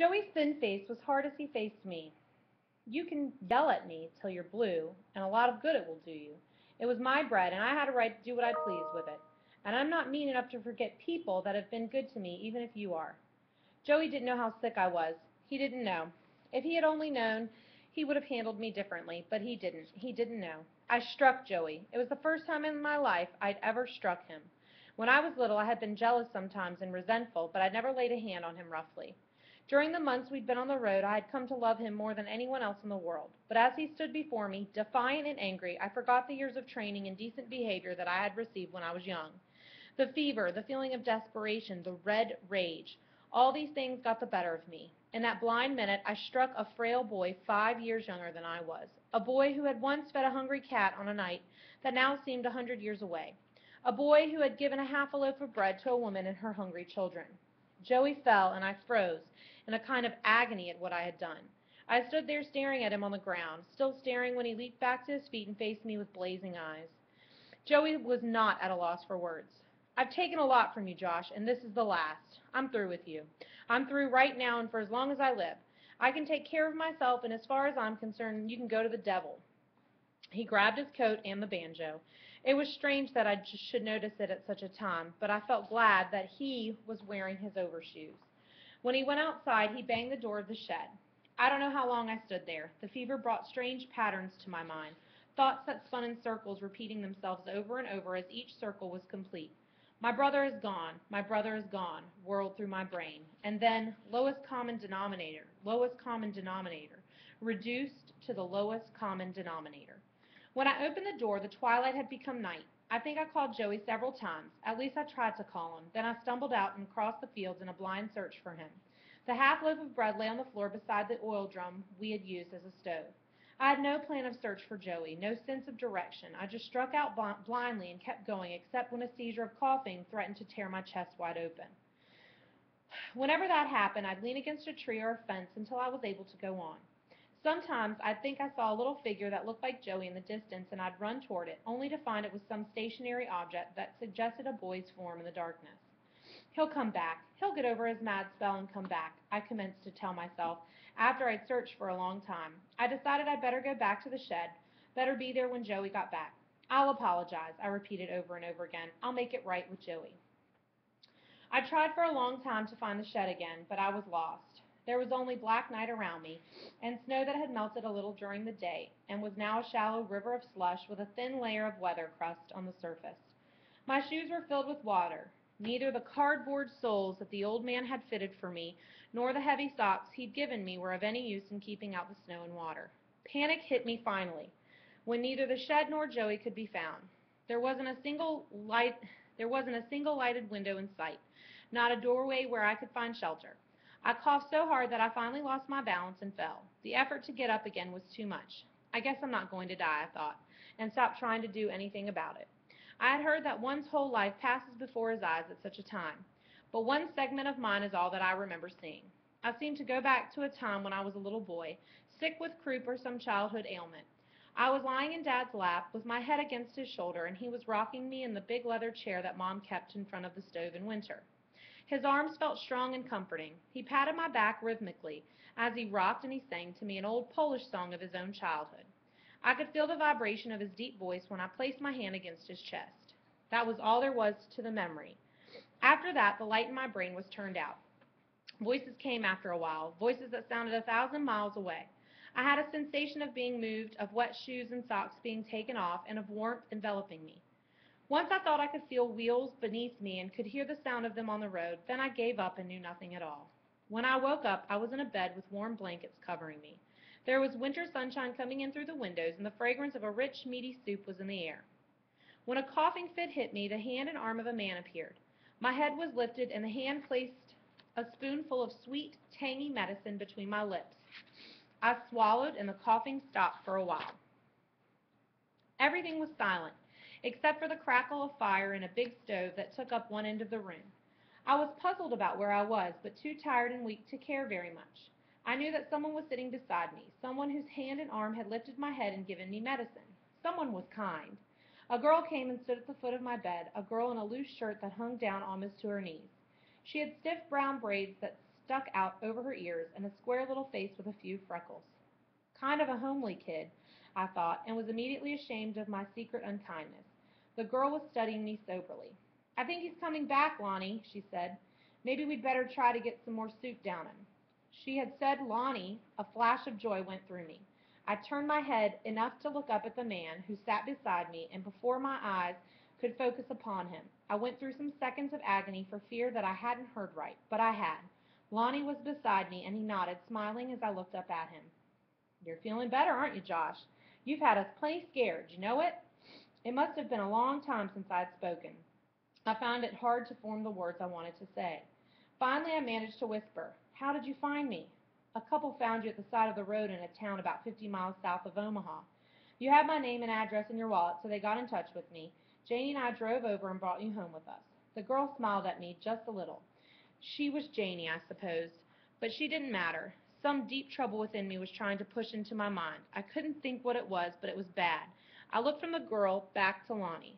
Joey's thin face was hard as he faced me. You can yell at me till you're blue, and a lot of good it will do you. It was my bread, and I had a right to do what I pleased with it. And I'm not mean enough to forget people that have been good to me, even if you are. Joey didn't know how sick I was. He didn't know. If he had only known, he would have handled me differently, but he didn't. He didn't know. I struck Joey. It was the first time in my life I'd ever struck him. When I was little, I had been jealous sometimes and resentful, but I'd never laid a hand on him roughly. During the months we'd been on the road, I had come to love him more than anyone else in the world. But as he stood before me, defiant and angry, I forgot the years of training and decent behavior that I had received when I was young. The fever, the feeling of desperation, the red rage, all these things got the better of me. In that blind minute, I struck a frail boy 5 years younger than I was, a boy who had once fed a hungry cat on a night that now seemed 100 years away, a boy who had given a half a loaf of bread to a woman and her hungry children. Joey fell, and I froze, in a kind of agony at what I had done. I stood there staring at him on the ground, still staring when he leaped back to his feet and faced me with blazing eyes. Joey was not at a loss for words. I've taken a lot from you, Josh, and this is the last. I'm through with you. I'm through right now and for as long as I live. I can take care of myself, and as far as I'm concerned, you can go to the devil. He grabbed his coat and the banjo. It was strange that I should notice it at such a time, but I felt glad that he was wearing his overshoes. When he went outside, he banged the door of the shed. I don't know how long I stood there. The fever brought strange patterns to my mind, thoughts that spun in circles, repeating themselves over and over as each circle was complete. My brother is gone, my brother is gone, whirled through my brain. And then, lowest common denominator, reduced to the lowest common denominator. When I opened the door, the twilight had become night. I think I called Joey several times. At least I tried to call him. Then I stumbled out and crossed the fields in a blind search for him. The half loaf of bread lay on the floor beside the oil drum we had used as a stove. I had no plan of search for Joey, no sense of direction. I just struck out blindly and kept going, except when a seizure of coughing threatened to tear my chest wide open. Whenever that happened, I'd lean against a tree or a fence until I was able to go on. Sometimes I'd think I saw a little figure that looked like Joey in the distance, and I'd run toward it, only to find it was some stationary object that suggested a boy's form in the darkness. He'll come back. He'll get over his mad spell and come back, I commenced to tell myself, after I'd searched for a long time. I decided I'd better go back to the shed, better be there when Joey got back. I'll apologize, I repeated over and over again. I'll make it right with Joey. I tried for a long time to find the shed again, but I was lost. There was only black night around me, and snow that had melted a little during the day, and was now a shallow river of slush with a thin layer of weather crust on the surface. My shoes were filled with water. Neither the cardboard soles that the old man had fitted for me, nor the heavy socks he'd given me were of any use in keeping out the snow and water. Panic hit me finally, when neither the shed nor Joey could be found. There wasn't a single lighted window in sight, not a doorway where I could find shelter. I coughed so hard that I finally lost my balance and fell. The effort to get up again was too much. I guess I'm not going to die, I thought, and stopped trying to do anything about it. I had heard that one's whole life passes before his eyes at such a time, but one segment of mine is all that I remember seeing. I seemed to go back to a time when I was a little boy, sick with croup or some childhood ailment. I was lying in Dad's lap with my head against his shoulder, and he was rocking me in the big leather chair that Mom kept in front of the stove in winter. His arms felt strong and comforting. He patted my back rhythmically as he rocked, and he sang to me an old Polish song of his own childhood. I could feel the vibration of his deep voice when I placed my hand against his chest. That was all there was to the memory. After that, the light in my brain was turned out. Voices came after a while, voices that sounded 1,000 miles away. I had a sensation of being moved, of wet shoes and socks being taken off, and of warmth enveloping me. Once I thought I could feel wheels beneath me and could hear the sound of them on the road. Then I gave up and knew nothing at all. When I woke up, I was in a bed with warm blankets covering me. There was winter sunshine coming in through the windows, and the fragrance of a rich, meaty soup was in the air. When a coughing fit hit me, the hand and arm of a man appeared. My head was lifted, and the hand placed a spoonful of sweet, tangy medicine between my lips. I swallowed, and the coughing stopped for a while. Everything was silent, except for the crackle of fire in a big stove that took up one end of the room. I was puzzled about where I was, but too tired and weak to care very much. I knew that someone was sitting beside me, someone whose hand and arm had lifted my head and given me medicine. Someone was kind. A girl came and stood at the foot of my bed, a girl in a loose shirt that hung down almost to her knees. She had stiff brown braids that stuck out over her ears and a square little face with a few freckles. Kind of a homely kid, I thought, and was immediately ashamed of my secret unkindness. The girl was studying me soberly. "I think he's coming back, Lonnie," she said. "Maybe we'd better try to get some more soup down him." She had said Lonnie. A flash of joy went through me. I turned my head enough to look up at the man who sat beside me, and before my eyes could focus upon him, I went through some seconds of agony for fear that I hadn't heard right, but I had. Lonnie was beside me, and he nodded, smiling as I looked up at him. "You're feeling better, aren't you, Josh? You've had us plenty scared. You know it?" It must have been a long time since I had spoken. I found it hard to form the words I wanted to say. Finally, I managed to whisper, "How did you find me?" "A couple found you at the side of the road in a town about 50 miles south of Omaha. You had my name and address in your wallet, so they got in touch with me. Janie and I drove over and brought you home with us." The girl smiled at me just a little. She was Janie, I supposed, but she didn't matter. Some deep trouble within me was trying to push into my mind. I couldn't think what it was, but it was bad. I looked from the girl back to Lonnie.